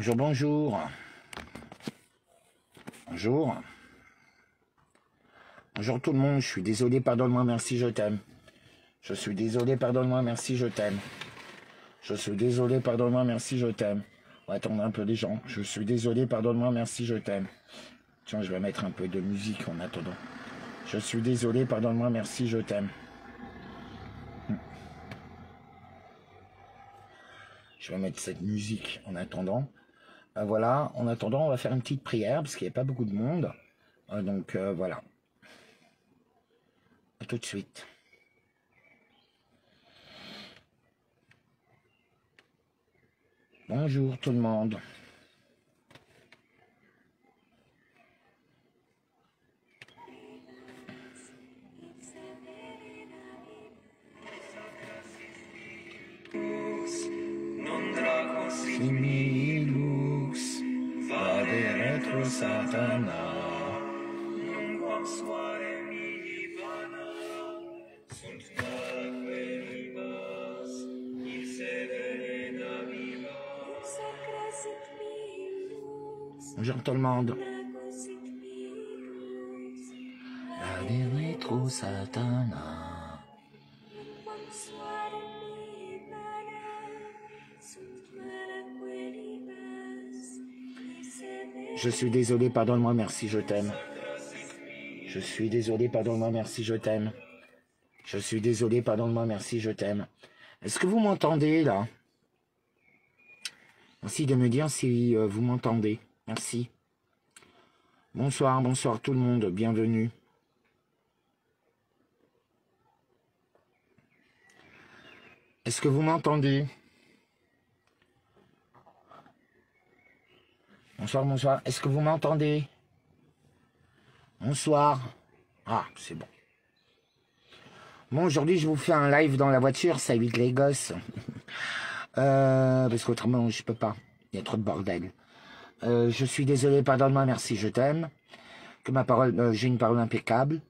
Bonjour, bonjour. Bonjour. Bonjour tout le monde, je suis désolé, pardonne-moi, merci, je t'aime. Je suis désolé, pardonne-moi, merci, je t'aime. Je suis désolé, pardonne-moi, merci, je t'aime. On va attendre un peu les gens. Je suis désolé, pardonne-moi, merci, je t'aime. Tiens, je vais mettre un peu de musique en attendant. Je suis désolé, pardonne-moi, merci, je t'aime. Je vais mettre cette musique en attendant. Voilà, en attendant, on va faire une petite prière parce qu'il n'y a pas beaucoup de monde. Donc voilà. À tout de suite. Bonjour tout le monde. Similux, vade retro Satana. Bonjour tout le monde. Vade retro Satana. Je suis désolé, pardonne-moi, merci, je t'aime. Je suis désolé, pardonne-moi, merci, je t'aime. Je suis désolé, pardonne-moi, merci, je t'aime. Est-ce que vous m'entendez, là? Merci de me dire si vous m'entendez. Merci. Bonsoir, bonsoir tout le monde, bienvenue. Est-ce que vous m'entendez? Bonsoir, bonsoir. Est-ce que vous m'entendez? Bonsoir. Ah, c'est bon. Bon, aujourd'hui, je vous fais un live dans la voiture, ça évite les gosses. Parce qu'autrement, je peux pas. Il y a trop de bordel. Je suis désolé, pardonne-moi, merci, je t'aime. Que ma parole, j'ai une parole impeccable.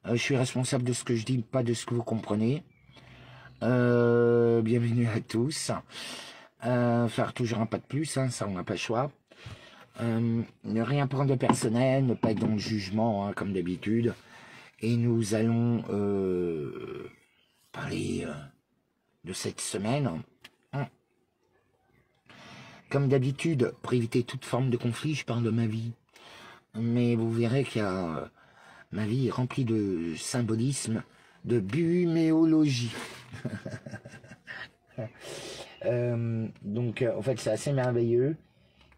Je suis responsable de ce que je dis, pas de ce que vous comprenez. Bienvenue à tous. Faire toujours un pas de plus, hein, ça on n'a pas le choix. Ne rien prendre de personnel, ne pas être dans le jugement, hein, comme d'habitude. Et nous allons parler de cette semaine. Comme d'habitude, pour éviter toute forme de conflit, je parle de ma vie. Mais vous verrez qu'il y a ma vie est remplie de symbolisme, de buméologie. Donc, en fait, c'est assez merveilleux.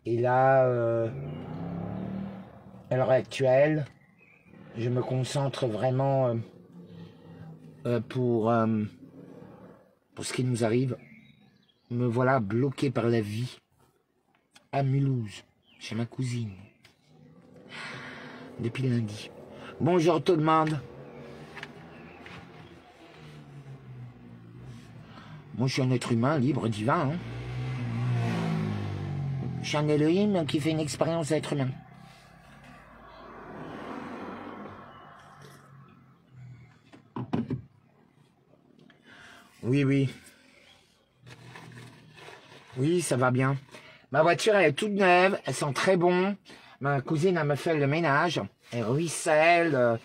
Et là, à l'heure actuelle, je me concentre vraiment pour ce qui nous arrive. Me voilà bloqué par la vie à Mulhouse, chez ma cousine, depuis lundi. Bonjour tout le monde. Moi, je suis un être humain, libre, divin. Hein. Je suis un Elohim qui fait une expérience d'être humain. Oui, oui. Oui, ça va bien. Ma voiture, elle est toute neuve, elle sent très bon. Ma cousine, elle me fait le ménage. Elle ruisselle.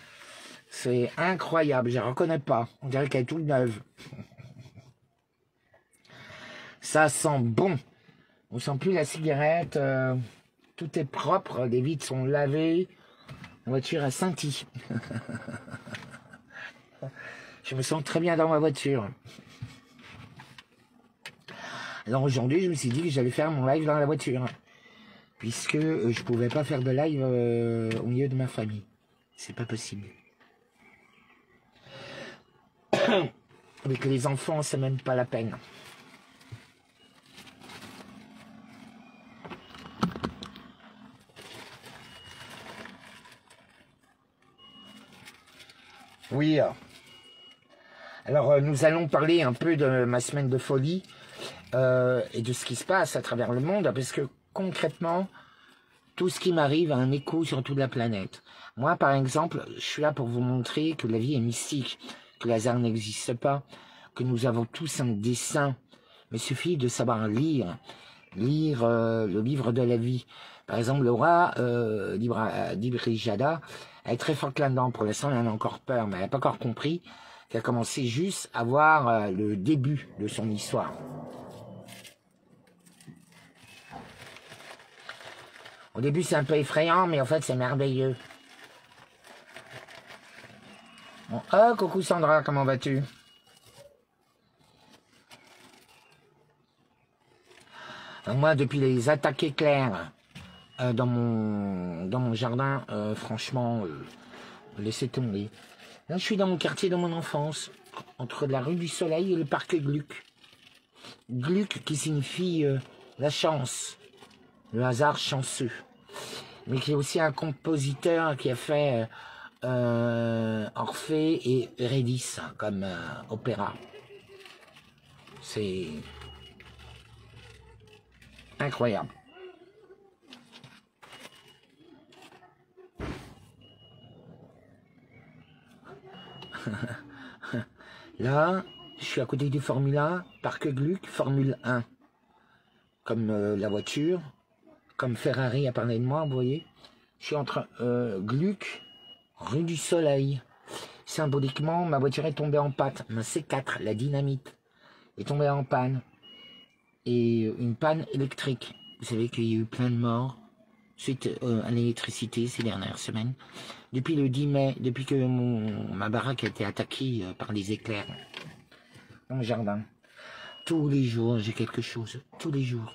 C'est incroyable, je ne la reconnais pas. On dirait qu'elle est toute neuve. Ça sent bon. On ne sent plus la cigarette. Tout est propre, les vitres sont lavées. La voiture a scintille. Je me sens très bien dans ma voiture. Alors aujourd'hui, je me suis dit que j'allais faire mon live dans la voiture. Puisque je ne pouvais pas faire de live au milieu de ma famille. C'est pas possible. Avec les enfants, c'est même pas la peine. Oui. Alors, nous allons parler un peu de ma semaine de folie et de ce qui se passe à travers le monde, parce que concrètement, tout ce qui m'arrive a un écho sur toute la planète. Moi, par exemple, je suis là pour vous montrer que la vie est mystique, que le hasard n'existe pas, que nous avons tous un dessein. Mais il suffit de savoir lire lire le livre de la vie. Par exemple, le roi d'Ibrijada, elle est très forte là-dedans. Pour l'instant, elle en a encore peur, mais elle n'a pas encore compris qu'elle a commencé juste à voir le début de son histoire. Au début, c'est un peu effrayant, mais en fait, c'est merveilleux. Bon. Oh, coucou Sandra, comment vas-tu? Moi, depuis les attaques éclairs dans mon jardin, franchement, laissez tomber. Là, je suis dans mon quartier de mon enfance, entre la rue du Soleil et le parc Gluck. Gluck qui signifie la chance, le hasard chanceux. Mais qui est aussi un compositeur qui a fait Orphée et Eurydice comme opéra. C'est incroyable. Là, je suis à côté du Formule 1, Parc Gluck, Formule 1. Comme la voiture, comme Ferrari a parlé de moi, vous voyez. Je suis entre Gluck, rue du Soleil. Symboliquement, ma voiture est tombée en panne. Ma C4, la dynamite, est tombée en panne. Et une panne électrique. Vous savez qu'il y a eu plein de morts suite à l'électricité ces dernières semaines. Depuis le 10 mai, depuis que ma baraque a été attaquée par les éclairs dans le jardin. Tous les jours, j'ai quelque chose. Tous les jours.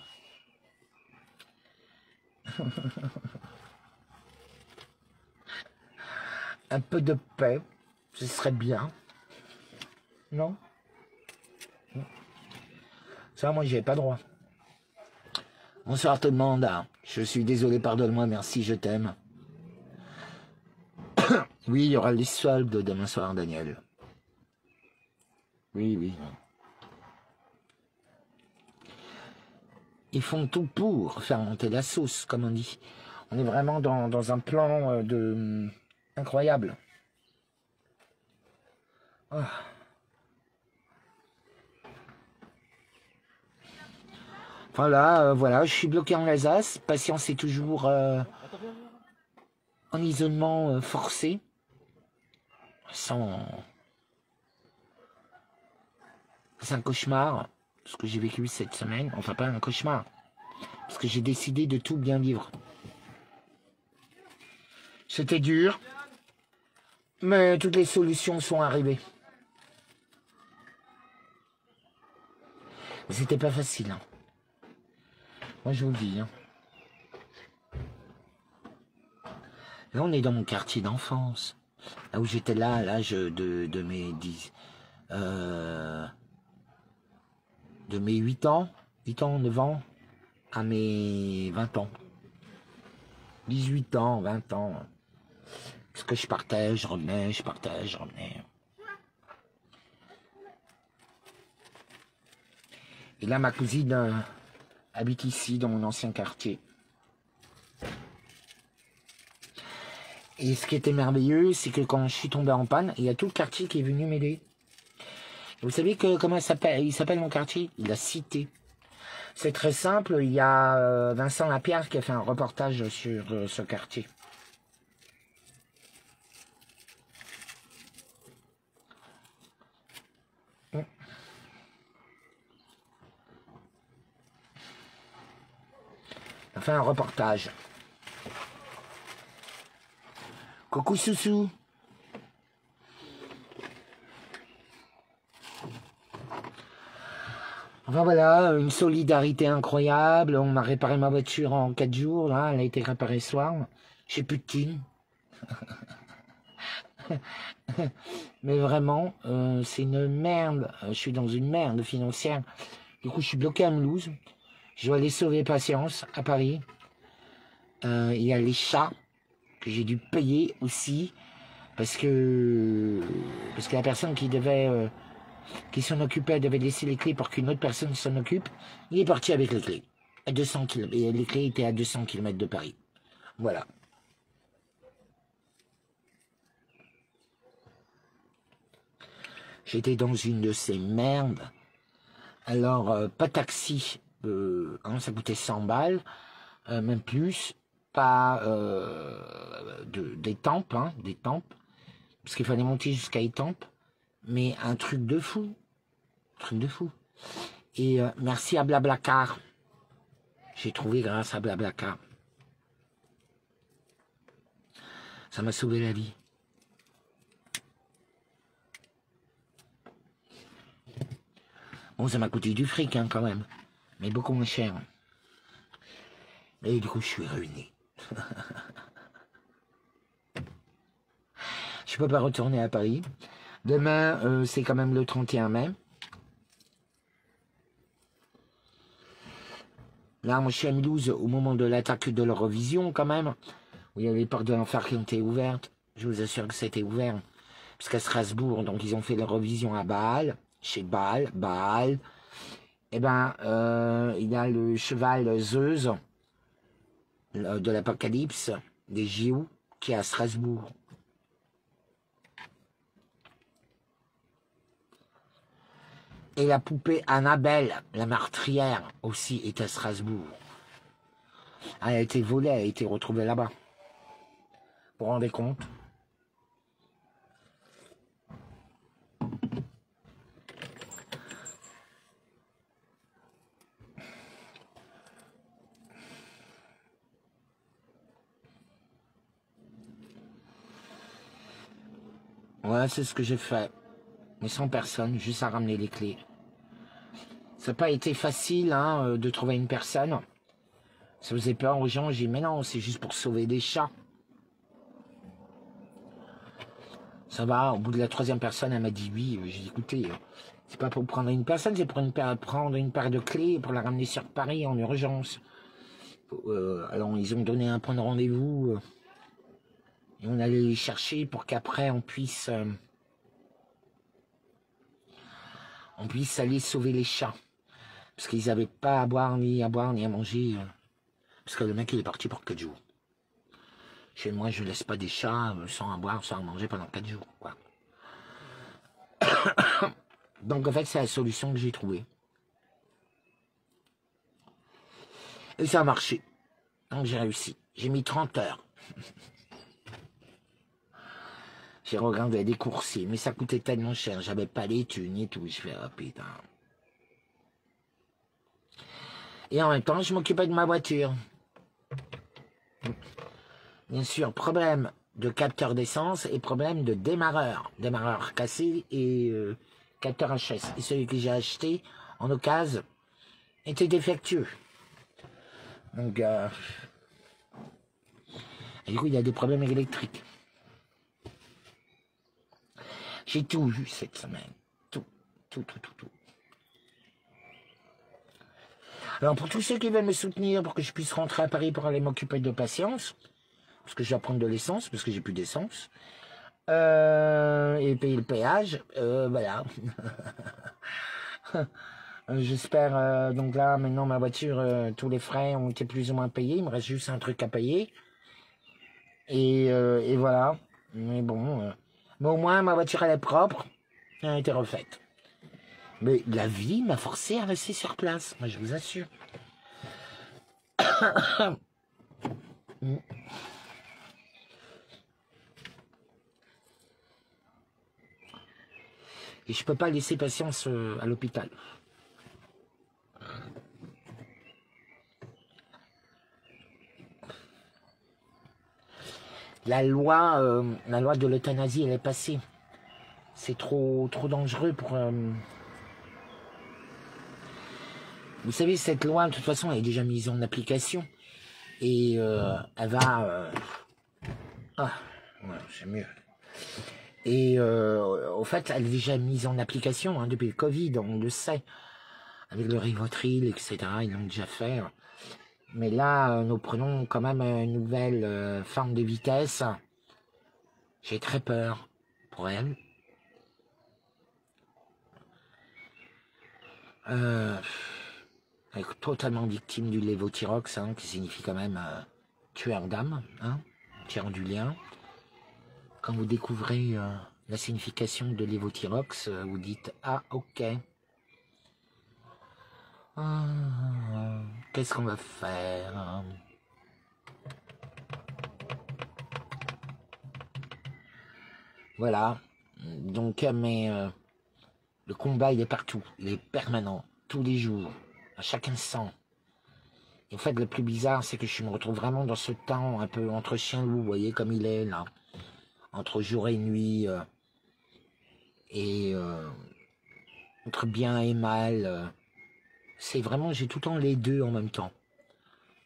Un peu de paix, ce serait bien. Non? Ça, moi, j'y ai pas droit. Bonsoir tout le monde. Je suis désolé, pardonne-moi, merci, je t'aime. Oui, il y aura les soldes demain soir, Daniel. Oui, oui. Ils font tout pour faire monter la sauce, comme on dit. On est vraiment dans un plan incroyable. Oh. Voilà, voilà, je suis bloqué en Alsace. Patience est toujours en isolement forcé. C'est un cauchemar, ce que j'ai vécu cette semaine. Enfin, pas un cauchemar, parce que j'ai décidé de tout bien vivre. C'était dur, mais toutes les solutions sont arrivées. C'était pas facile, hein. Moi, je vous le dis. Hein. Là, on est dans mon quartier d'enfance. Là où j'étais là, à l'âge de mes 10... de mes 8 ans, 9 ans, à mes 20 ans. 18 ans, 20 ans. Parce que je partais, je revenais, je partais, je revenais. Et là, ma cousine habite ici, dans mon ancien quartier. Et ce qui était merveilleux, c'est que quand je suis tombé en panne, il y a tout le quartier qui est venu m'aider. Vous savez comment il s'appelle mon quartier? La Cité. C'est très simple, il y a Vincent Lapierre qui a fait un reportage sur ce quartier. Il a fait un reportage. Coucou Soussou. Enfin voilà, une solidarité incroyable. On m'a réparé ma voiture en 4 jours. Là, elle a été réparée ce soir. J'ai plus de thunes. Mais vraiment, c'est une merde. Je suis dans une merde financière. Du coup, je suis bloqué à Mulhouse. Je dois aller sauver Patience à Paris. Il y a les chats que j'ai dû payer aussi. Parce que la personne qui s'en occupait devait laisser les clés pour qu'une autre personne s'en occupe. Il est parti avec les clés. À 200 km. Et les clés étaient à 200 km de Paris. Voilà. J'étais dans une de ces merdes. Alors, pas taxi ça coûtait 100 balles, même plus, pas d'Étampes, parce qu'il fallait monter jusqu'à Étampes, mais un truc de fou, Et merci à Blablacar, j'ai trouvé grâce à Blablacar. Ça m'a sauvé la vie. Bon, ça m'a coûté du fric, hein, quand même. Mais beaucoup moins cher. Et du coup, je suis ruiné. Je peux pas retourner à Paris. Demain, c'est quand même le 31 mai. Là, moi, je suis à Mulhouse au moment de l'attaque de l'Eurovision, quand même. Où il y avait les portes de l'enfer qui ont été ouvertes. Je vous assure que c'était ouvert. Parce qu'à Strasbourg, donc, ils ont fait l'Eurovision à Bâle. Chez Bâle. Eh ben, il y a le cheval Zeus de l'Apocalypse, des JO, qui est à Strasbourg. Et la poupée Annabelle, la meurtrière, aussi est à Strasbourg. Elle a été volée, elle a été retrouvée là-bas. Vous vous rendez compte? Voilà, c'est ce que j'ai fait. Mais sans personne, juste à ramener les clés. Ça n'a pas été facile de trouver une personne. Ça faisait peur aux gens. J'ai dit, mais non, c'est juste pour sauver des chats. Ça va, au bout de la 3e personne, elle m'a dit oui. J'ai dit, écoutez, c'est pas pour prendre une personne, c'est pour prendre une paire de clés pour la ramener sur Paris en urgence. Alors, ils ont donné un point de rendez-vous. Et on allait les chercher pour qu'après, on puisse aller sauver les chats. Parce qu'ils n'avaient pas à boire, ni à manger. Parce que le mec, il est parti pour 4 jours. Chez moi, je ne laisse pas des chats sans à boire, sans à manger pendant 4 jours. Quoi. Donc, en fait, c'est la solution que j'ai trouvée. Et ça a marché. Donc, j'ai réussi. J'ai mis 30 heures. J'ai regardé des coursiers, mais ça coûtait tellement cher. J'avais pas les thunes et tout. Je fais, oh putain. Et en même temps, je m'occupais de ma voiture. Bien sûr, problème de capteur d'essence et problème de démarreur. Démarreur cassé et capteur HS. Et celui que j'ai acheté en occasion était défectueux. Donc, et du coup, il y a des problèmes électriques. J'ai tout vu cette semaine. Tout. Alors, pour tous ceux qui veulent me soutenir pour que je puisse rentrer à Paris pour aller m'occuper de patience, parce que je dois prendre de l'essence, parce que j'ai plus d'essence, et payer le péage, voilà. J'espère, donc là, maintenant, ma voiture, tous les frais ont été plus ou moins payés, il me reste juste un truc à payer, et voilà, mais bon, mais au moins, ma voiture, elle est propre, elle a été refaite. Mais la vie m'a forcé à rester sur place, moi je vous assure. Et je peux pas laisser patience à l'hôpital. La loi de l'euthanasie, elle est passée. C'est trop dangereux pour... Vous savez, cette loi, de toute façon, elle est déjà mise en application. Et elle va... Ah, ouais, c'est mieux. Et au fait, elle est déjà mise en application depuis le Covid, on le sait. Avec le Rivotril, etc., ils l'ont déjà fait. Mais là, nous prenons quand même une nouvelle forme de vitesse. J'ai très peur pour elle. Elle est totalement victime du lévothyrox, qui signifie quand même tueur d'âme, tueur du lien. Quand vous découvrez la signification de lévothyrox, vous dites « Ah, ok ». qu'est-ce qu'on va faire? Voilà. Donc, mais le combat, il est partout. Il est permanent. Tous les jours. À chaque instant. Et en fait, le plus bizarre, c'est que je me retrouve vraiment dans ce temps un peu entre chien et loup. Vous voyez comme il est, là. Entre jour et nuit. Et entre bien et mal. C'est vraiment, j'ai tout le temps les deux en même temps.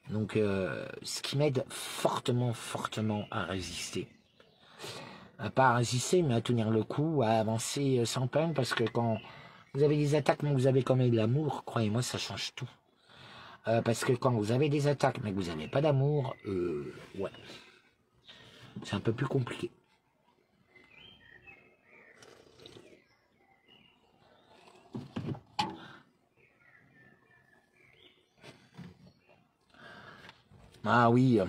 Donc, ce qui m'aide fortement, fortement à résister. Pas à résister, mais à tenir le coup, à avancer sans peine, parce que quand vous avez des attaques, mais vous avez quand même de l'amour, croyez-moi, ça change tout. Parce que quand vous avez des attaques, mais que vous n'avez pas d'amour, ouais, c'est un peu plus compliqué. Ah oui,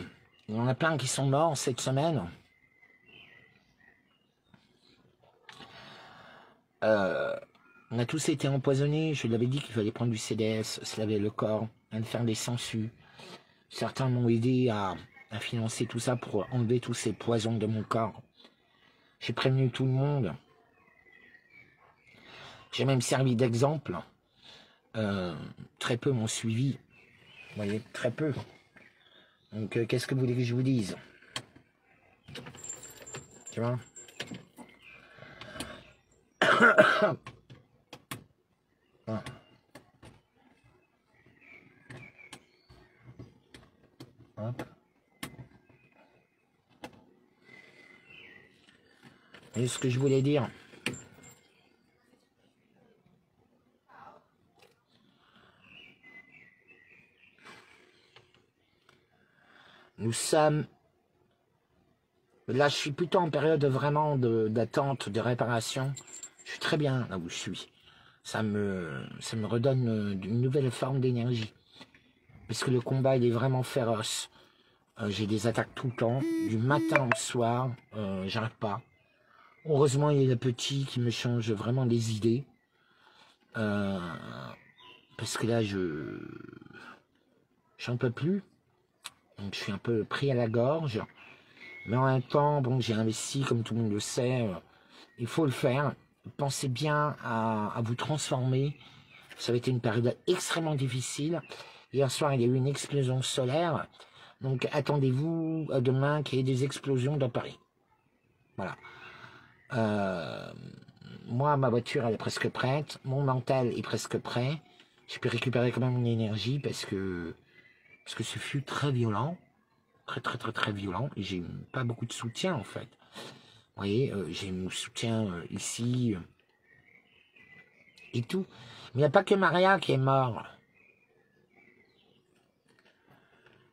il y en a plein qui sont morts cette semaine. On a tous été empoisonnés. Je l'avais dit qu'il fallait prendre du CDS, se laver le corps, faire des sangsues. Certains m'ont aidé à financer tout ça pour enlever tous ces poisons de mon corps. J'ai prévenu tout le monde. J'ai même servi d'exemple. Très peu m'ont suivi. Vous voyez, très peu. Donc, qu'est-ce que vous voulez que je vous dise? Tu vois? Ah. Hop. Et ce que je voulais dire, nous sommes, là je suis plutôt en période vraiment d'attente, de réparation. Je suis très bien là où je suis. Ça me redonne une nouvelle forme d'énergie. Parce que le combat il est vraiment féroce. J'ai des attaques tout le temps, du matin au soir, j'arrête pas. Heureusement, il y a le petit qui me change vraiment les idées. Parce que là, j'en peux plus. Donc, je suis un peu pris à la gorge. Mais en même temps, bon, j'ai investi, comme tout le monde le sait. Il faut le faire. Pensez bien à vous transformer. Ça va être une période extrêmement difficile. Hier soir, il y a eu une explosion solaire. Donc, attendez-vous demain qu'il y ait des explosions dans Paris. Voilà. Moi, ma voiture, elle est presque prête. Mon mental est presque prêt. J'ai pu récupérer quand même mon énergie parce que ce fut très violent. Très, très, très, très violent. Et j'ai pas beaucoup de soutien, en fait. Vous voyez, j'ai mon soutien ici et tout. Mais il n'y a pas que Maria qui est mort.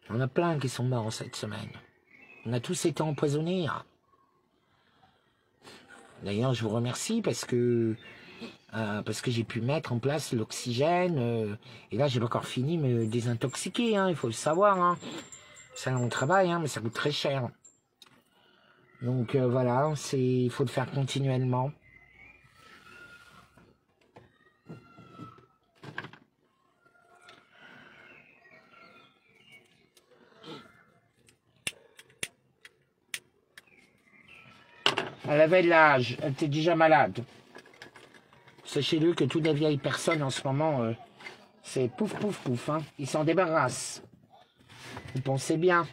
Il y en a plein qui sont morts cette semaine. On a tous été empoisonnés. Hein. D'ailleurs, je vous remercie parce que j'ai pu mettre en place l'oxygène. Et là, j'ai pas encore fini de me désintoxiquer, hein, il faut le savoir. Hein. C'est un long travail, hein, mais ça coûte très cher. Donc voilà, il faut le faire continuellement. Elle avait de l'âge, elle était déjà malade. Sachez-le que toutes les vieilles personnes en ce moment, c'est pouf, pouf, pouf. Hein. Ils s'en débarrassent. Vous pensez bien.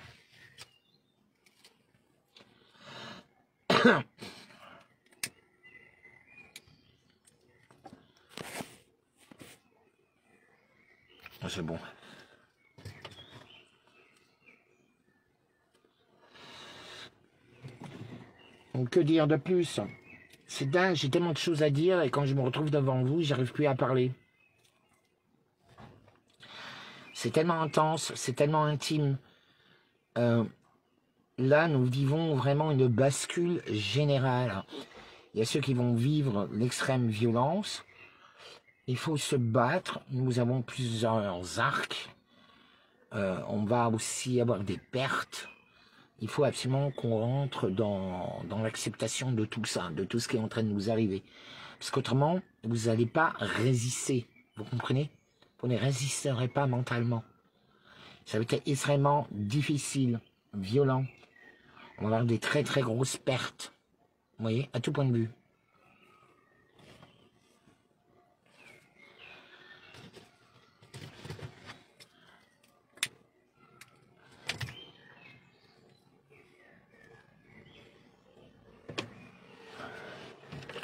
C'est bon. Donc, que dire de plus? C'est dingue, j'ai tellement de choses à dire et quand je me retrouve devant vous, j'arrive plus à parler. C'est tellement intense, c'est tellement intime. Là, nous vivons vraiment une bascule générale. Il y a ceux qui vont vivre l'extrême violence. Il faut se battre. Nous avons plusieurs arcs. On va aussi avoir des pertes. Il faut absolument qu'on rentre dans l'acceptation de tout ça, de tout ce qui est en train de nous arriver. Parce qu'autrement, vous n'allez pas résister. Vous comprenez? Vous ne résisterez pas mentalement. Ça va être extrêmement difficile, violent. On va avoir des très très grosses pertes. Vous voyez, à tout point de vue.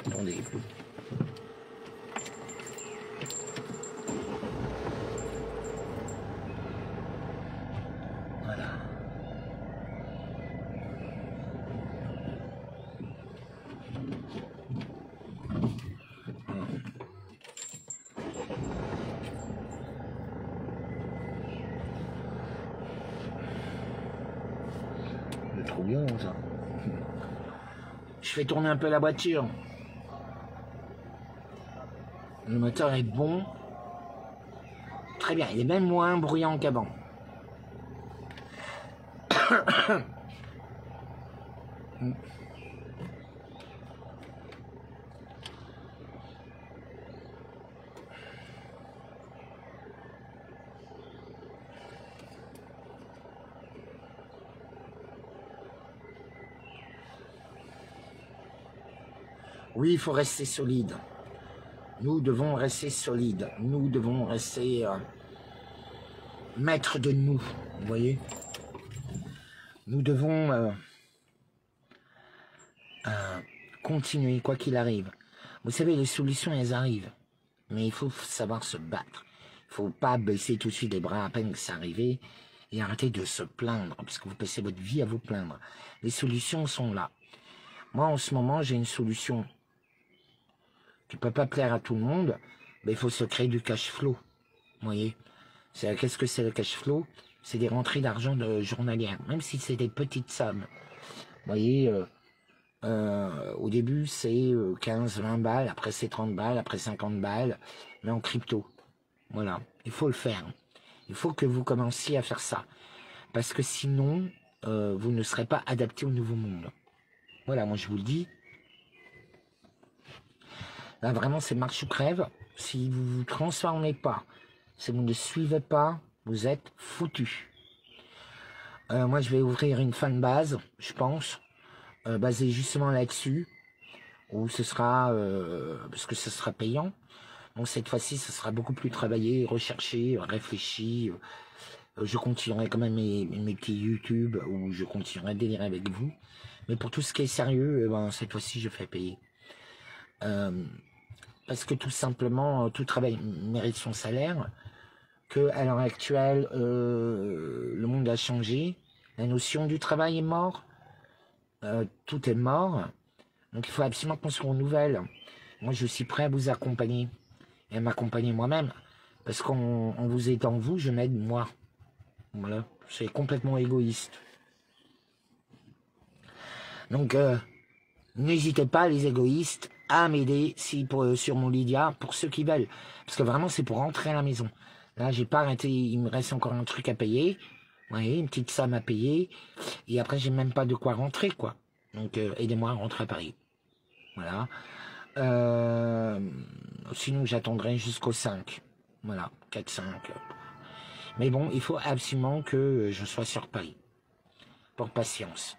Attendez. Voilà. C'est trop bien ça. Je fais tourner un peu la voiture. Le moteur est bon. Très bien, il est même moins bruyant qu'avant. Oui, il faut rester solide. Nous devons rester solides. Nous devons rester maîtres de nous. Vous voyez? Nous devons continuer, quoi qu'il arrive. Vous savez, les solutions, elles arrivent. Mais il faut savoir se battre. Il ne faut pas baisser tout de suite les bras à peine que c'est arrivé et arrêter de se plaindre, parce que vous passez votre vie à vous plaindre. Les solutions sont là. Moi, en ce moment, j'ai une solution qui ne peut pas plaire à tout le monde, mais il faut se créer du cash flow. Vous voyez? Qu'est-ce que c'est le cash flow? C'est des rentrées d'argent journalières, même si c'est des petites sommes. Vous voyez, au début, c'est 15, 20 balles, après c'est 30 balles, après 50 balles, mais en crypto. Voilà, il faut le faire. Il faut que vous commenciez à faire ça. Parce que sinon, vous ne serez pas adapté au nouveau monde. Voilà, moi je vous le dis. Là, vraiment, c'est marche ou crève. Si vous ne vous transformez pas, si vous ne suivez pas, vous êtes foutus. Moi, je vais ouvrir une fanbase, je pense, basée justement là-dessus, où ce sera, parce que ce sera payant. Donc cette fois-ci, ce sera beaucoup plus travaillé, recherché, réfléchi. Je continuerai quand même mes petits YouTube, où je continuerai à délirer avec vous. Mais pour tout ce qui est sérieux, cette fois-ci, je fais payer. Parce que tout simplement, tout travail mérite son salaire, qu'à l'heure actuelle, le monde a changé, la notion du travail est morte, tout est mort, donc il faut absolument qu'on se renouvelle. Moi, je suis prêt à vous accompagner, et à m'accompagner moi-même, parce qu'en vous aidant vous, je m'aide moi. Voilà, c'est complètement égoïste. Donc, n'hésitez pas, les égoïstes, à m'aider sur mon Lydia, pour ceux qui veulent. Parce que vraiment, c'est pour rentrer à la maison. Là, j'ai pas arrêté, il me reste encore un truc à payer. Vous voyez, une petite somme à payer. Et après, j'ai même pas de quoi rentrer, quoi. Donc, aidez-moi à rentrer à Paris. Voilà. Sinon, j'attendrai jusqu'au 5. Voilà, 4-5. Mais bon, il faut absolument que je sois sur Paris. Pour patience.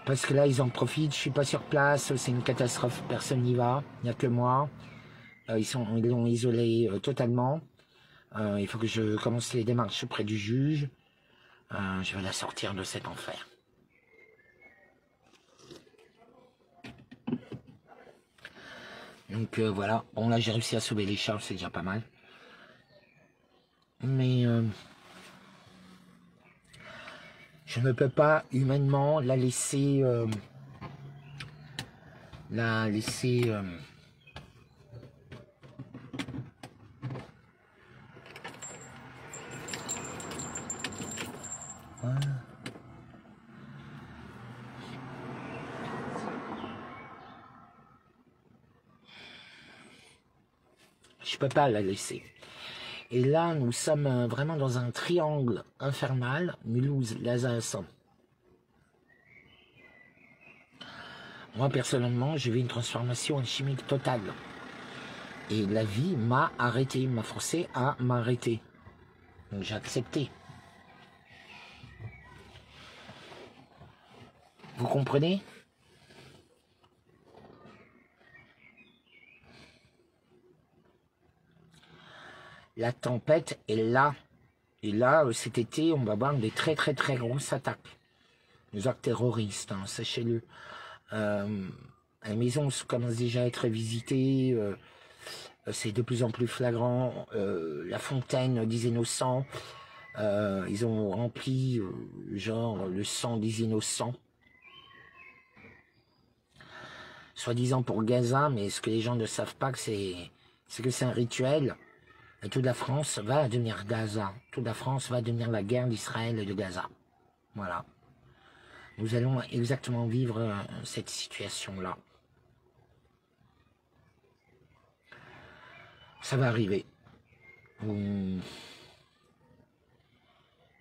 Parce que là, ils en profitent, je suis pas sur place, c'est une catastrophe, personne n'y va, il n'y a que moi. Ils l'ont isolé totalement. Il faut que je commence les démarches auprès du juge. Je vais la sortir de cet enfer. Donc voilà, bon là j'ai réussi à sauver les charges, c'est déjà pas mal. Mais je ne peux pas humainement la laisser... Voilà. Je peux pas la laisser. Et là, nous sommes vraiment dans un triangle infernal, Mulhouse, Lazare. Moi, personnellement, j'ai vu une transformation chimique totale. Et la vie m'a arrêté, m'a forcé à m'arrêter. Donc j'ai accepté. Vous comprenez? La tempête est là. Et là, cet été, on va avoir des très grosses attaques. Des actes terroristes, hein, sachez-le. Les maisons commencent déjà à être visitées. C'est de plus en plus flagrant. La fontaine des innocents. Ils ont rempli, genre, le sang des innocents. Soi-disant pour Gaza, mais ce que les gens ne savent pas, c'est que c'est un rituel. Et toute la France va devenir Gaza. Toute la France va devenir la guerre d'Israël et de Gaza. Voilà. Nous allons exactement vivre cette situation-là. Ça va arriver.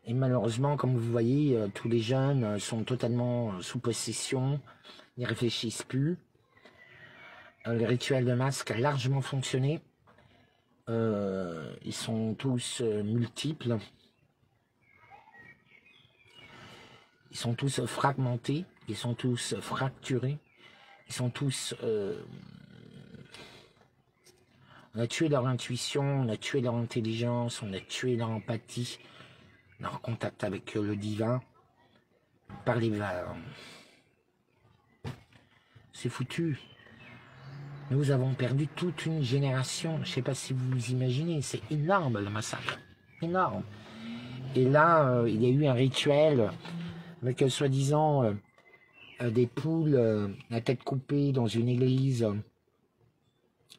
Et malheureusement, comme vous voyez, tous les jeunes sont totalement sous possession, ils ne réfléchissent plus. Les rituels de masque ont largement fonctionné. Ils sont tous multiples. Ils sont tous fragmentés. Ils sont tous fracturés. Ils sont tous... on a tué leur intuition, on a tué leur intelligence, on a tué leur empathie, leur contact avec le divin. Par les valeurs. C'est foutu. Nous avons perdu toute une génération. Je ne sais pas si vous vous imaginez. C'est énorme le massacre. Énorme. Et là, il y a eu un rituel avec soi-disant des poules, la tête coupée dans une église.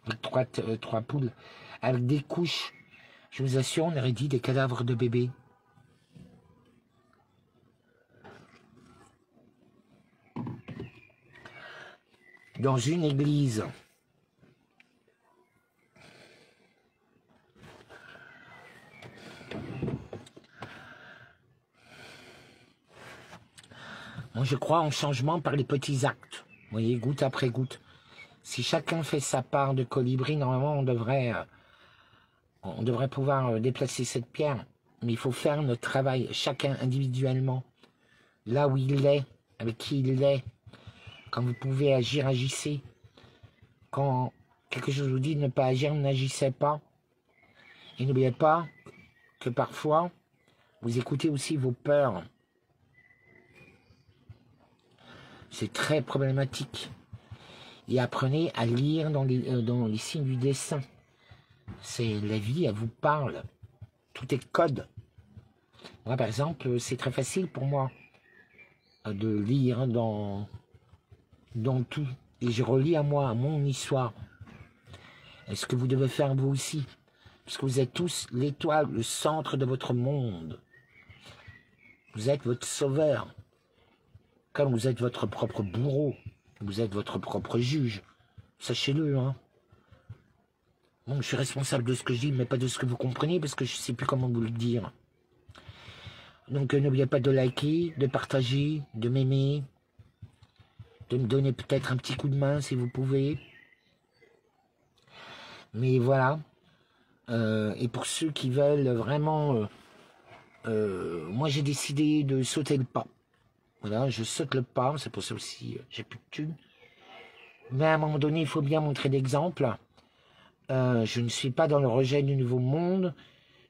Avec trois poules. Avec des couches. Je vous assure, on aurait dit des cadavres de bébés. Dans une église. Moi, je crois en changement par les petits actes. Vous voyez, goutte après goutte. Si chacun fait sa part de colibri, normalement, on devrait pouvoir déplacer cette pierre. Mais il faut faire notre travail, chacun individuellement. Là où il est, avec qui il est. Quand vous pouvez agir, agissez. Quand quelque chose vous dit de ne pas agir, n'agissez pas. Et n'oubliez pas que parfois, vous écoutez aussi vos peurs. C'est très problématique. Et apprenez à lire dans les signes du dessin. C'est la vie, elle vous parle. Tout est code. Moi, par exemple, c'est très facile pour moi de lire dans tout. Et je relis à moi, à mon histoire. Et ce que vous devez faire vous aussi. Parce que vous êtes tous l'étoile, le centre de votre monde. Vous êtes votre sauveur. Comme vous êtes votre propre bourreau. Vous êtes votre propre juge. Sachez-le, hein. Bon, je suis responsable de ce que je dis, mais pas de ce que vous comprenez, parce que je ne sais plus comment vous le dire. Donc, n'oubliez pas de liker, de partager, de m'aimer, de me donner peut-être un petit coup de main, si vous pouvez. Mais voilà. Et pour ceux qui veulent vraiment... moi, j'ai décidé de sauter le pas. Voilà, je saute le pas, c'est pour ça aussi, j'ai plus de thunes. Mais à un moment donné, il faut bien montrer l'exemple. Je ne suis pas dans le rejet du nouveau monde,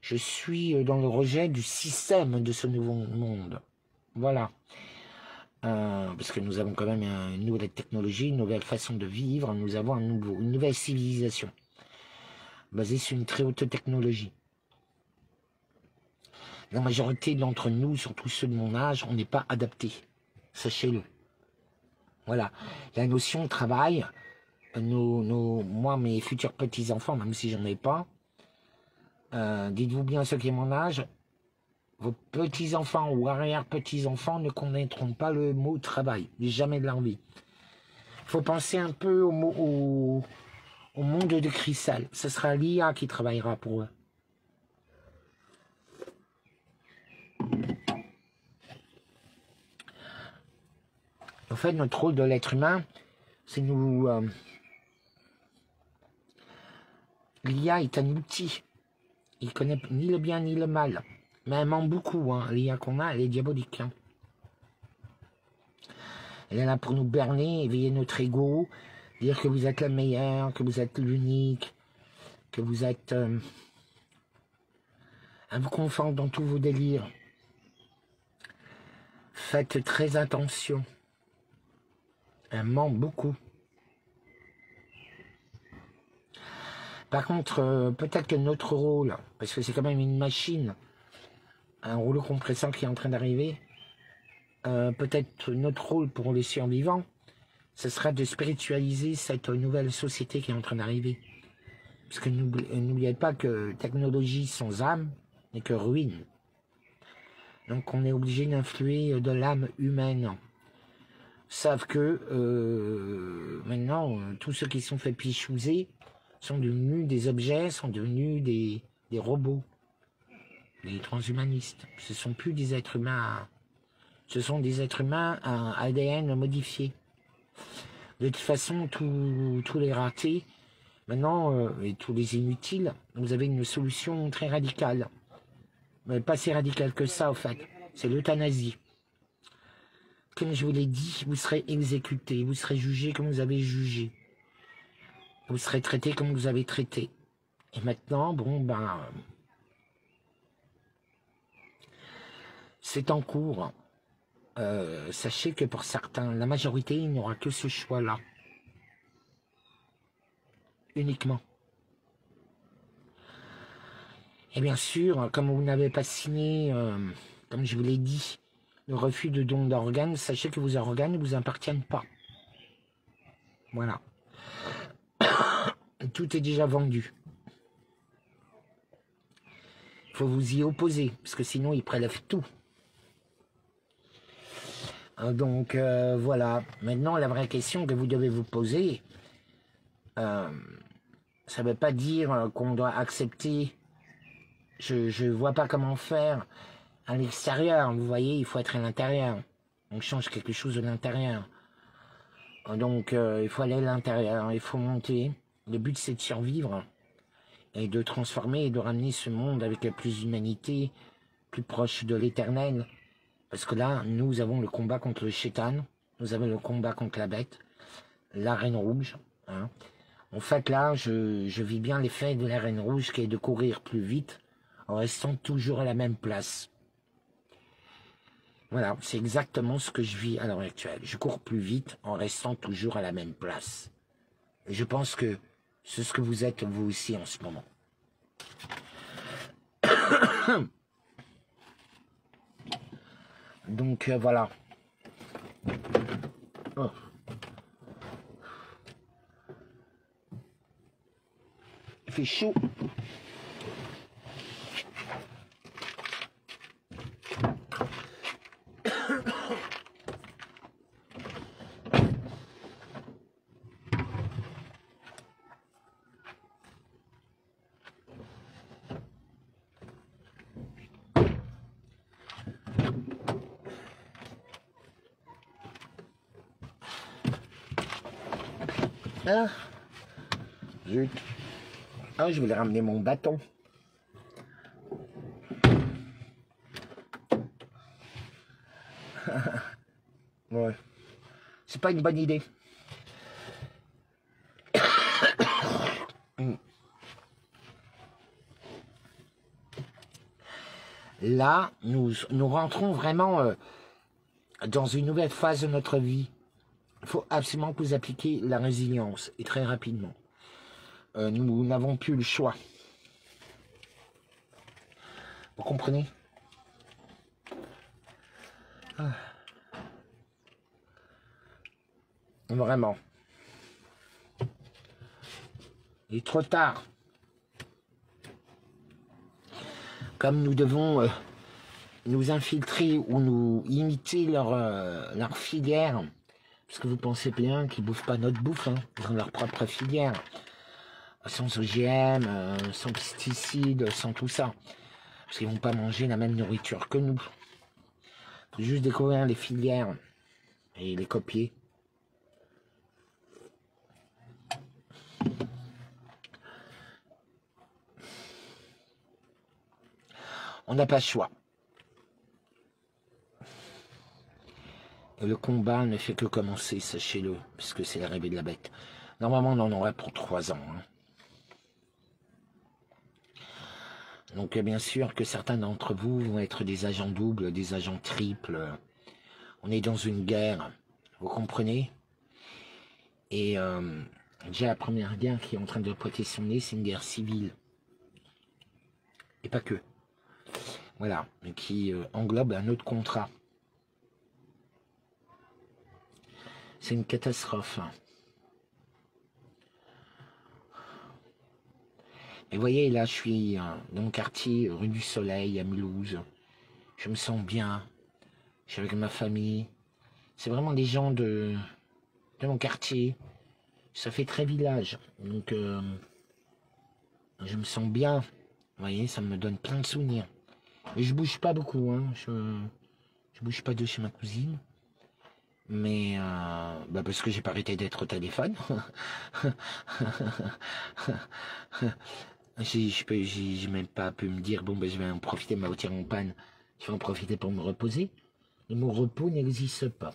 je suis dans le rejet du système de ce nouveau monde. Voilà. Parce que nous avons quand même une nouvelle technologie, une nouvelle façon de vivre, nous avons une nouvelle civilisation, basée sur une très haute technologie. La majorité d'entre nous, surtout ceux de mon âge, on n'est pas adaptés. Sachez-le. Voilà. La notion de travail, moi, mes futurs petits-enfants, même si j'en ai pas, dites-vous bien ceux qui ont mon âge, vos petits-enfants ou arrière-petits-enfants ne connaîtront pas le mot travail, jamais de leur vie. Il faut penser un peu au monde de cristal. Ce sera l'IA qui travaillera pour eux. En fait, notre rôle de l'être humain, c'est nous... L'IA est un outil. Il connaît ni le bien ni le mal. Mais elle ment beaucoup, hein. L'IA qu'on a, elle est diabolique. Hein. Elle est là pour nous berner, éveiller notre ego, dire que vous êtes la meilleure, que vous êtes l'unique, que vous êtes... à vous confondre dans tous vos délires. Faites très attention. Elle ment beaucoup. Par contre, peut-être que notre rôle, parce que c'est quand même une machine, un rouleau compresseur qui est en train d'arriver, peut-être notre rôle pour les survivants, ce sera de spiritualiser cette nouvelle société qui est en train d'arriver. Parce que n'oubliez pas que technologie sans âme n'est que ruine. Donc on est obligé d'influer de l'âme humaine. Savent que maintenant, tous ceux qui sont fait pichouser sont devenus des objets, sont devenus des robots, des transhumanistes. Ce ne sont plus des êtres humains, ce sont des êtres humains à ADN modifié. De toute façon, tous les ratés, maintenant, et tous les inutiles, vous avez une solution très radicale. Mais pas si radicale que ça, en fait. C'est l'euthanasie. Comme je vous l'ai dit, vous serez exécuté, vous serez jugé comme vous avez jugé. Vous serez traité comme vous avez traité. Et maintenant, bon, ben... c'est en cours. Sachez que pour certains, la majorité, il n'y aura que ce choix-là. Uniquement. Et bien sûr, comme vous n'avez pas signé, comme je vous l'ai dit, le refus de don d'organes, sachez que vos organes ne vous appartiennent pas. Voilà. Tout est déjà vendu. Il faut vous y opposer, parce que sinon ils prélèvent tout. Donc voilà. Maintenant, la vraie question que vous devez vous poser, ça ne veut pas dire qu'on doit accepter. Je ne vois pas comment faire à l'extérieur. Vous voyez, il faut être à l'intérieur. On change quelque chose de l'intérieur. Donc il faut aller à l'intérieur, il faut monter. Le but c'est de survivre et de transformer et de ramener ce monde avec plus d'humanité, plus proche de l'éternel. Parce que là, nous avons le combat contre le Shaitan, nous avons le combat contre la bête, la Reine Rouge. Hein. En fait, là, je vis bien l'effet de la Reine Rouge qui est de courir plus vite en restant toujours à la même place. Voilà, c'est exactement ce que je vis à l'heure actuelle. Je cours plus vite en restant toujours à la même place. Et je pense que c'est ce que vous êtes vous aussi en ce moment. Donc voilà. Oh. Il fait chaud. Ah, zut. Ah, je voulais ramener mon bâton. Ouais. C'est pas une bonne idée. Là, nous rentrons vraiment dans une nouvelle phase de notre vie. Il faut absolument que vous appliquiez la résilience, et très rapidement. Nous n'avons plus le choix. Vous comprenez? Ah. Vraiment. Il est trop tard. Comme nous devons nous infiltrer ou nous imiter leur filière, parce que vous pensez bien qu'ils ne bouffent pas notre bouffe, hein, ils ont leur propre filière, sans OGM, sans pesticides, sans tout ça, parce qu'ils ne vont pas manger la même nourriture que nous. Il faut juste découvrir les filières et les copier. On n'a pas le choix. Et le combat ne fait que commencer, sachez-le, puisque c'est l'arrivée de la bête. Normalement, on en aurait pour 3 ans. Hein. Donc, bien sûr que certains d'entre vous vont être des agents doubles, des agents triples. On est dans une guerre, vous comprenez? Et déjà, la première guerre qui est en train de pointer son nez, c'est une guerre civile. Et pas que. Voilà, mais qui englobe un autre contrat. C'est une catastrophe. Et vous voyez, là, je suis dans mon quartier, rue du Soleil, à Mulhouse. Je me sens bien. Je suis avec ma famille. C'est vraiment des gens de mon quartier. Ça fait très village. Donc, je me sens bien. Vous voyez, ça me donne plein de souvenirs. Et je bouge pas beaucoup. Hein. Je bouge pas de chez ma cousine. Mais, parce que j'ai pas arrêté d'être au téléphone. J'ai même pas pu me dire, bon, je vais en profiter, ma voiture en panne. Je vais en profiter pour me reposer. Et mon repos n'existe pas.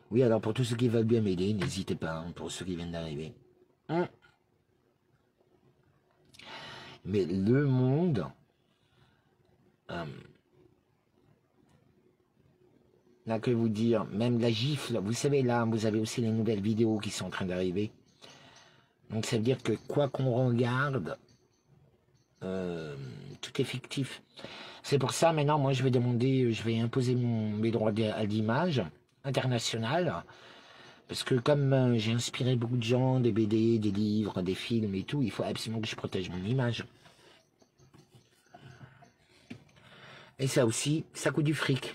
Oui, alors pour tous ceux qui veulent bien m'aider, n'hésitez pas, hein, pour ceux qui viennent d'arriver. Mais le monde... là, que vous dire, même la gifle, vous savez, là, vous avez aussi les nouvelles vidéos qui sont en train d'arriver. Donc ça veut dire que quoi qu'on regarde, tout est fictif. C'est pour ça, maintenant, moi, je vais demander, je vais imposer mes droits à l'image internationale. Parce que comme j'ai inspiré beaucoup de gens, des BD, des livres, des films et tout, il faut absolument que je protège mon image. Et ça aussi, ça coûte du fric.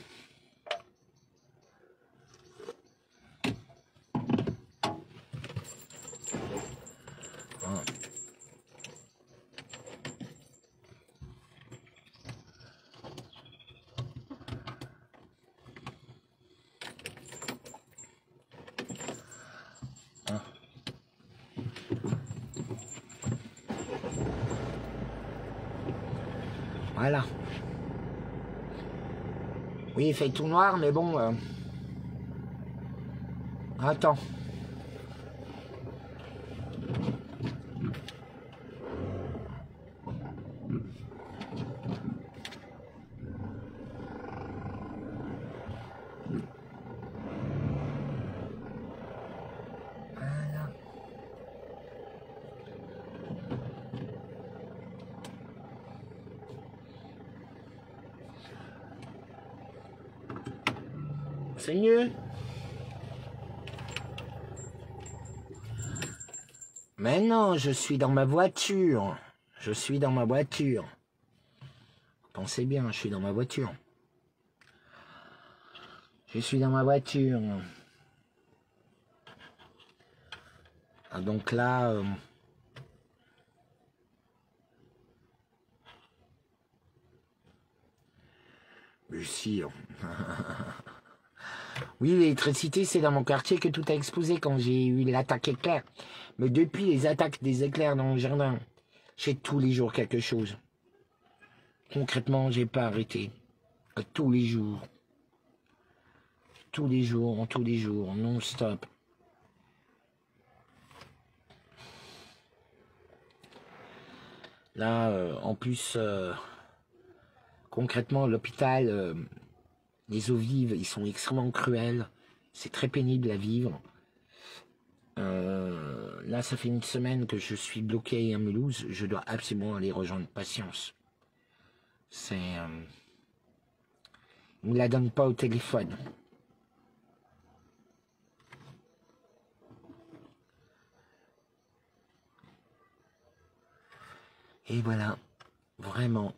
Voilà. Oui, il fait tout noir, mais bon... Attends. Voilà. C'est mieux. Mais non, je suis dans ma voiture. Je suis dans ma voiture. Pensez bien, je suis dans ma voiture. Je suis dans ma voiture. Ah, donc là... mais si... Oui, l'électricité, c'est dans mon quartier que tout a explosé quand j'ai eu l'attaque éclair. Mais depuis les attaques des éclairs dans le jardin, j'ai tous les jours quelque chose. Concrètement, j'ai pas arrêté. Tous les jours. Tous les jours, non-stop. Là, en plus, concrètement, l'hôpital, les eaux vives, ils sont extrêmement cruels. C'est très pénible à vivre. Là, ça fait une semaine que je suis bloqué à Mulhouse. Je dois absolument aller rejoindre Patience. C'est... ils ne me la donnent pas au téléphone. Et voilà, vraiment,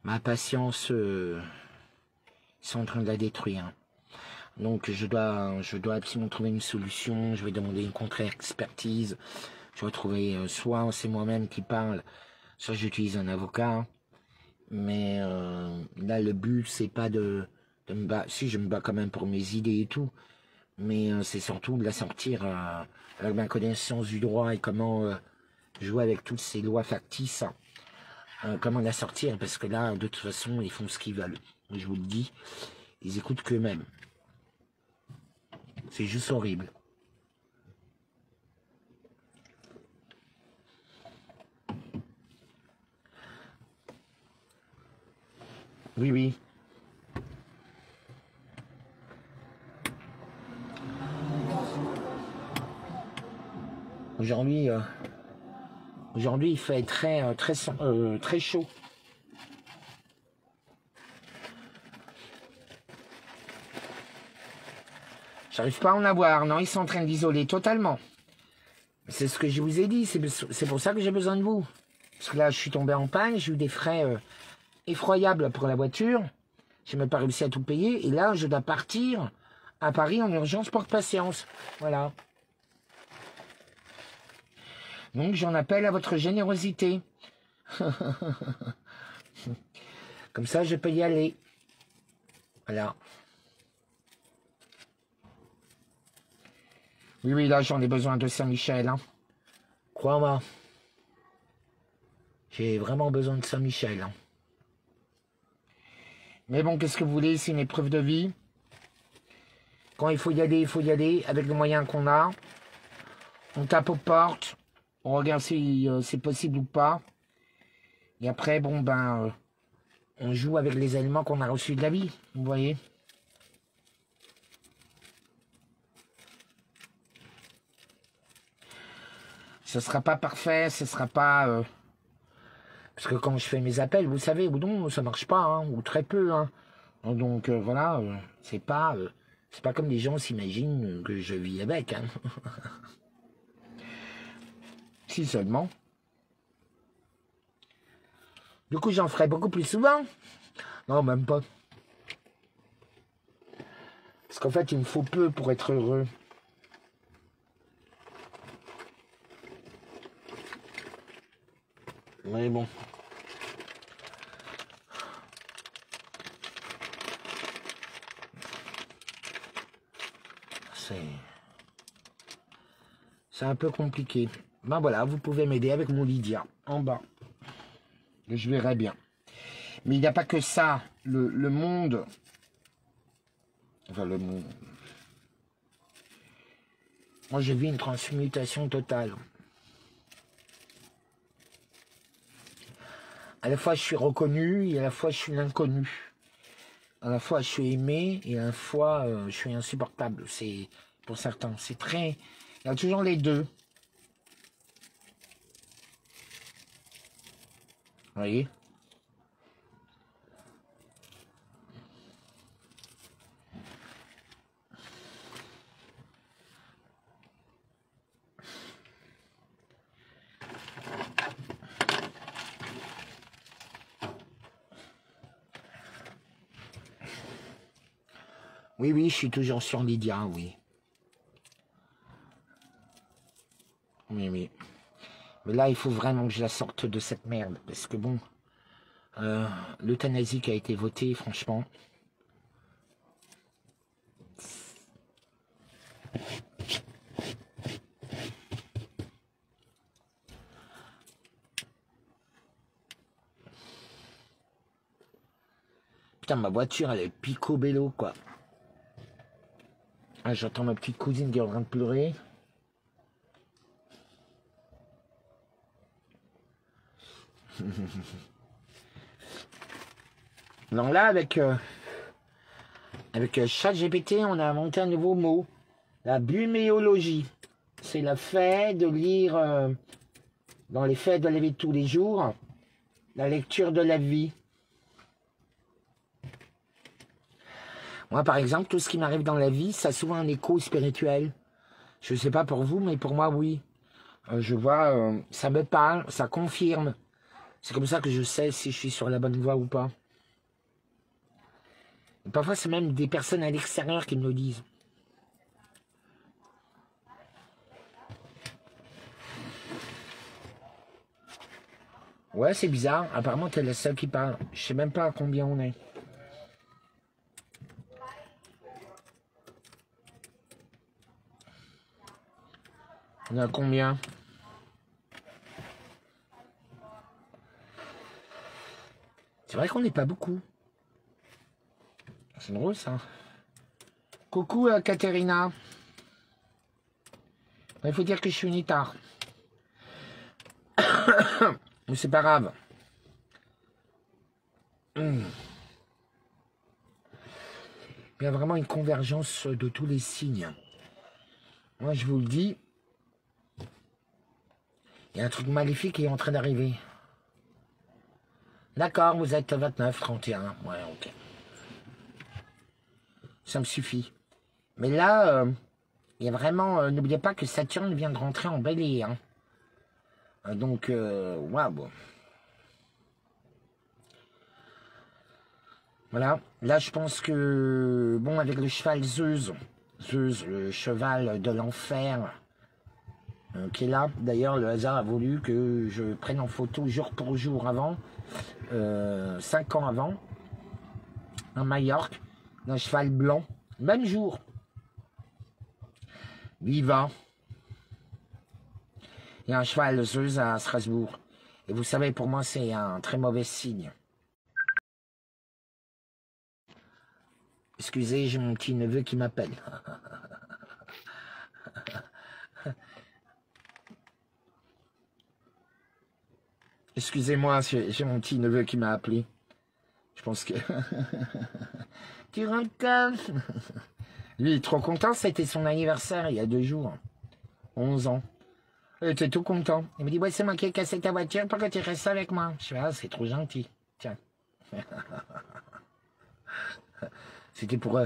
ma patience, ils sont en train de la détruire. Donc je dois absolument trouver une solution, je vais demander une contre-expertise, je vais trouver, soit c'est moi-même qui parle, soit j'utilise un avocat. Mais là, le but, c'est pas de me battre. Si, je me bats quand même pour mes idées et tout. Mais c'est surtout de la sortir avec ma connaissance du droit et comment jouer avec toutes ces lois factices. Comment la sortir, parce que là, de toute façon, ils font ce qu'ils veulent. Je vous le dis, ils écoutent qu'eux-mêmes. C'est juste horrible. Oui, oui. Aujourd'hui, il fait très chaud. J'arrive pas à en avoir. Non, ils sont en train d'isoler totalement. C'est ce que je vous ai dit. C'est pour ça que j'ai besoin de vous. Parce que là, je suis tombé en panne. J'ai eu des frais effroyables pour la voiture. J'ai même pas réussi à tout payer. Et là, je dois partir à Paris en urgence pour patience. Voilà. Donc, j'en appelle à votre générosité. Comme ça, je peux y aller. Voilà. Oui, oui, là, j'en ai besoin de Saint-Michel. Hein. Crois-moi. J'ai vraiment besoin de Saint-Michel. Hein. Mais bon, qu'est-ce que vous voulez, c'est une épreuve de vie. Quand il faut y aller avec les moyens qu'on a. On tape aux portes. On regarde si c'est possible ou pas. Et après, bon, ben, on joue avec les éléments qu'on a reçus de la vie. Vous voyez? Ce sera pas parfait, ce sera pas... Parce que quand je fais mes appels, vous savez, ou non, ça marche pas, hein, ou très peu. Hein. Donc voilà, c'est pas comme les gens s'imaginent que je vis avec. Hein. Si seulement. Du coup, j'en ferai beaucoup plus souvent. Non, même pas. Parce qu'en fait, il me faut peu pour être heureux. Mais bon. C'est un peu compliqué. Ben voilà, vous pouvez m'aider avec mon Lydia, en bas. Je verrai bien. Mais il n'y a pas que ça. Le monde... Enfin, le monde... Moi, je vis une transmutation totale. À la fois, je suis reconnu et à la fois, je suis l'inconnu. À la fois, je suis aimé et à la fois, je suis insupportable. C'est pour certains. C'est très... Il y a toujours les deux. Vous voyez? Oui, oui, je suis toujours sur Lydia, oui. Oui, oui. Mais là, il faut vraiment que je la sorte de cette merde. Parce que bon, l'euthanasie qui a été votée, franchement... Putain, ma voiture, elle est picobello, quoi. Ah, j'entends ma petite cousine qui est en train de pleurer. Donc là, avec ChatGPT, on a inventé un nouveau mot. La buméologie. C'est le fait de lire, dans les faits de la vie de tous les jours, la lecture de la vie. Moi, par exemple, tout ce qui m'arrive dans la vie, ça a souvent un écho spirituel. Je ne sais pas pour vous, mais pour moi, oui. Je vois, ça me parle, ça confirme. C'est comme ça que je sais si je suis sur la bonne voie ou pas. Et parfois, c'est même des personnes à l'extérieur qui me le disent. Ouais, c'est bizarre. Apparemment, t'es la seule qui parle. Je sais même pas à combien on est. On a combien? C'est vrai qu'on n'est pas beaucoup. C'est drôle ça. Coucou Katerina. Il faut dire que je suis une tard. Mais c'est pas grave. Il y a vraiment une convergence de tous les signes. Moi, je vous le dis, il y a un truc maléfique qui est en train d'arriver. D'accord, vous êtes 29, 31. Ouais, ok. Ça me suffit. Mais là, il y a vraiment... N'oubliez pas que Saturne vient de rentrer en Bélier. Hein. Donc, waouh. Voilà. Là, je pense que... Bon, avec le cheval Zeus, le cheval de l'enfer, qui est là. D'ailleurs, le hasard a voulu que je prenne en photo jour pour jour avant, 5 ans avant, à Majorque, d'un cheval blanc, même jour. Viva. Il y a un cheval Zeus à Strasbourg. Et vous savez, pour moi, c'est un très mauvais signe. Excusez, j'ai mon petit neveu qui m'appelle. Excusez-moi, j'ai mon petit neveu qui m'a appelé. Je pense que... Tu rentres. Lui, il est trop content, c'était son anniversaire il y a 2 jours. 11 ans. Il était tout content. Il me dit, ouais, c'est moi qui ai cassé ta voiture, pourquoi tu restes avec moi? Je fais, ah, c'est trop gentil. Tiens. C'était pour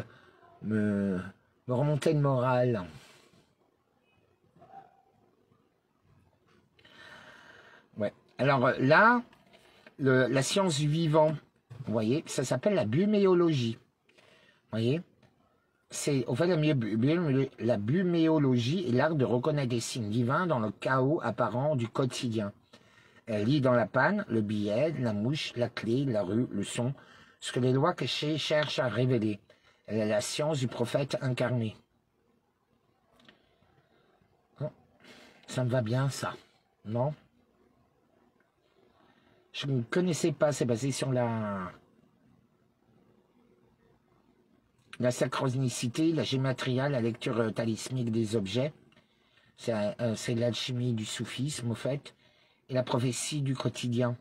me remonter le moral. Ouais. Alors là, la science du vivant, vous voyez, ça s'appelle la buméologie. Vous voyez, c'est au fait la buméologie est l'art de reconnaître des signes divins dans le chaos apparent du quotidien. Elle lit dans la panne le billet, la mouche, la clé, la rue, le son, ce que les lois cachées cherchent à révéler. Elle est la science du prophète incarné. Oh, ça me va bien, ça. Non? Je ne connaissais pas, c'est basé sur la synchronicité, la gématria, la lecture talismique des objets. C'est l'alchimie du soufisme, au fait, et la prophétie du quotidien.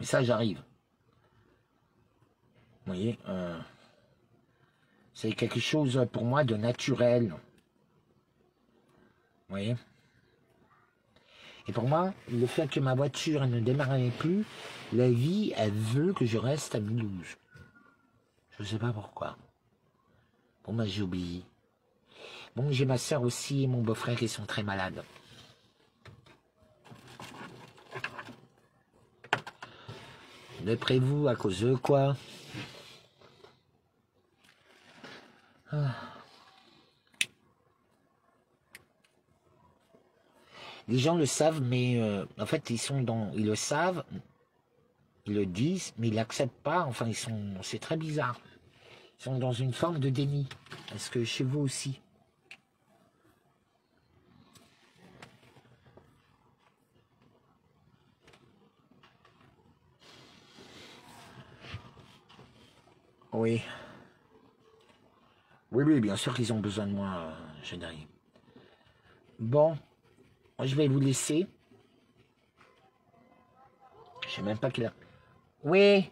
Et ça, j'arrive. Vous voyez, c'est quelque chose pour moi de naturel. Vous voyez? Et pour moi, le fait que ma voiture ne démarrait plus, la vie, elle veut que je reste à Mulhouse. Je ne sais pas pourquoi. Bon, moi, j'ai oublié. Bon, j'ai ma soeur aussi et mon beau-frère qui sont très malades. D'après vous, à cause de quoi? Les gens le savent, mais en fait, ils le savent, ils le disent, mais ils l'acceptent pas. Enfin, c'est très bizarre. Ils sont dans une forme de déni. Est-ce que chez vous aussi? Oui. Oui, bien sûr qu'ils ont besoin de moi, Gédari. Bon, je vais vous laisser. Je sais même pas quelle heure. Oui.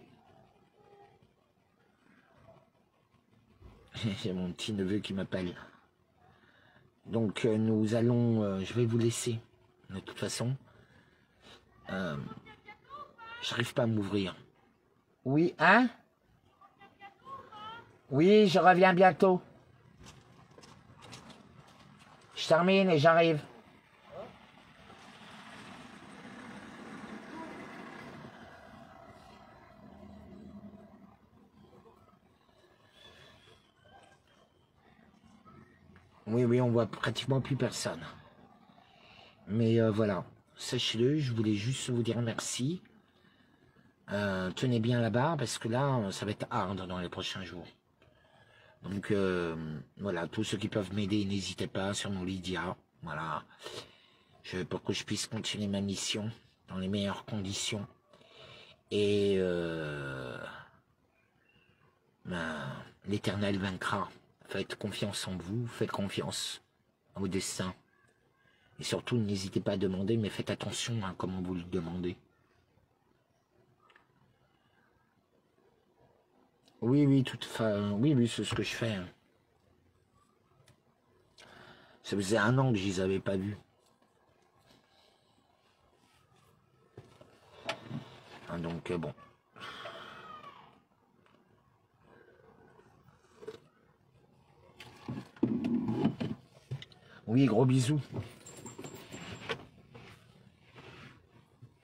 J'ai mon petit neveu qui m'appelle. Donc nous allons... je vais vous laisser. De toute façon. J'arrive pas à m'ouvrir. Oui, hein? Oui, je reviens bientôt. Je termine et j'arrive. Oui, on voit pratiquement plus personne. Mais voilà, sachez-le, je voulais juste vous dire merci. Tenez bien là-bas, parce que là, ça va être hard dans les prochains jours. Donc voilà, tous ceux qui peuvent m'aider, n'hésitez pas sur mon Lydia. Voilà, pour que je puisse continuer ma mission dans les meilleures conditions. Et l'Éternel vaincra. Faites confiance en vous, faites confiance au destin. Et surtout, n'hésitez pas à demander, mais faites attention à comment vous le demandez. Oui, oui, oui, c'est ce que je fais. Hein. Ça faisait 1 an que je les avais pas vus. Hein, donc, bon. Oui, gros bisous.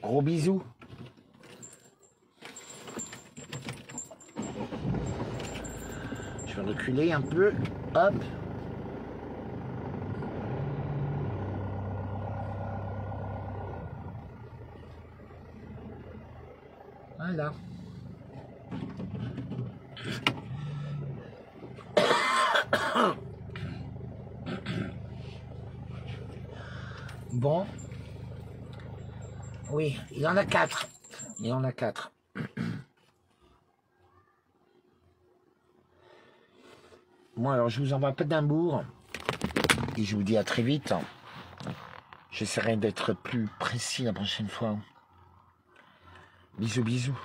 Gros bisous. Je vais reculer un peu. Hop. Voilà. Bon. Oui, il y en a 4. Il y en a 4. Bon, alors je vous envoie pas d'Hambourg. Et je vous dis à très vite. J'essaierai d'être plus précis la prochaine fois. Bisous, bisous.